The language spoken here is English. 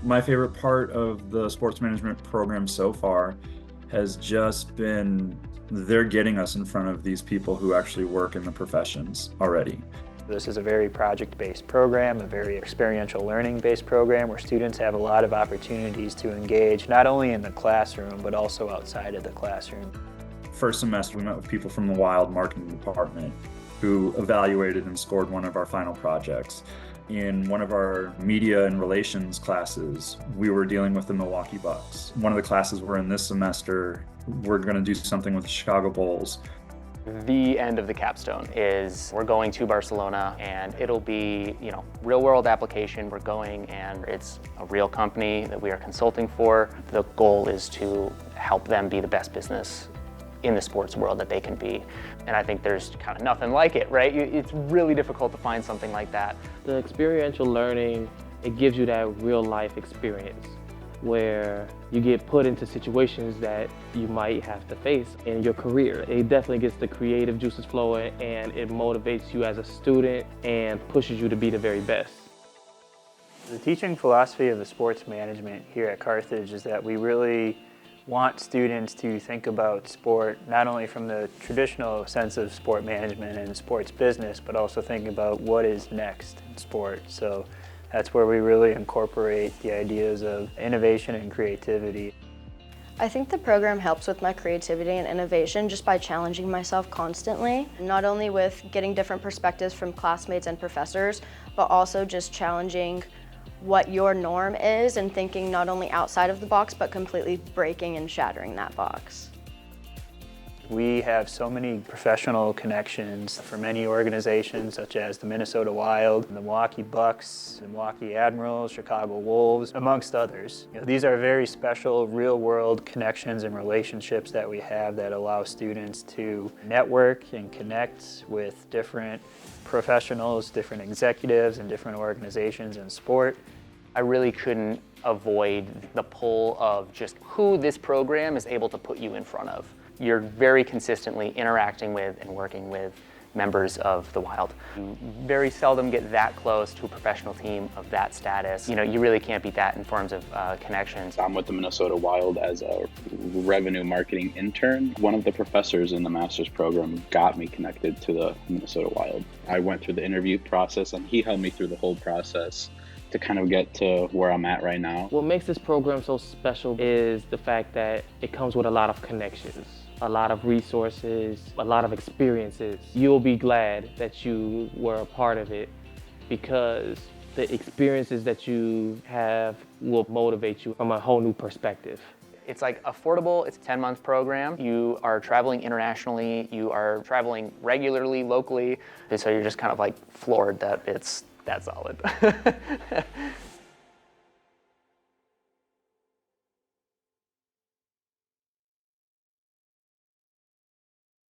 My favorite part of the sports management program so far has just been they're getting us in front of these people who actually work in the professions already. This is a very project-based program, a very experiential learning-based program where students have a lot of opportunities to engage not only in the classroom but also outside of the classroom. First semester, we met with people from the Wild marketing department who evaluated and scored one of our final projects. In one of our media and relations classes, we were dealing with the Milwaukee Bucks. One of the classes we're in this semester, we're going to do something with the Chicago Bulls. The end of the capstone is we're going to Barcelona, and it'll be, real world application. We're going, and it's a real company that we are consulting for. The goal is to help them be the best business in the sports world that they can be. And I think there's kind of nothing like it, right? It's really difficult to find something like that. The experiential learning, it gives you that real life experience where you get put into situations that you might have to face in your career. It definitely gets the creative juices flowing, and it motivates you as a student and pushes you to be the very best. The teaching philosophy of the sports management here at Carthage is that we really want students to think about sport not only from the traditional sense of sport management and sports business, but also thinking about what is next in sport. So that's where we really incorporate the ideas of innovation and creativity. I think the program helps with my creativity and innovation just by challenging myself constantly, not only with getting different perspectives from classmates and professors, but also just challenging what your norm is and thinking not only outside of the box, but completely breaking and shattering that box. We have so many professional connections for many organizations such as the Minnesota Wild, the Milwaukeebucks, the Milwaukeeadmirals, Chicagowolves, amongst others. These are very special real-world connections and relationships that we have that allow students to network and connect with different professionals, different executives, and different organizations in sport. I really couldn't avoid the pull of just who this program is able to put you in front of. You're very consistently interacting with and working with members of the Wild. You very seldom get that close to a professional team of that status. You really can't beat that in terms of connections. I'm with the Minnesota Wild as a revenue marketing intern. One of the professors in the master's program got me connected to the Minnesota Wild. I went through the interview process and he helped me through the whole process to kind of get to where I'm at right now. What makes this program so special is the fact that it comes with a lot of connections, a lot of resources, a lot of experiences. You'll be glad that you were a part of it because the experiences that you have will motivate you from a whole new perspective. It's like affordable, it's a 10-month program. You are traveling internationally, you are traveling regularly, locally, and so you're just kind of like floored that it's that solid.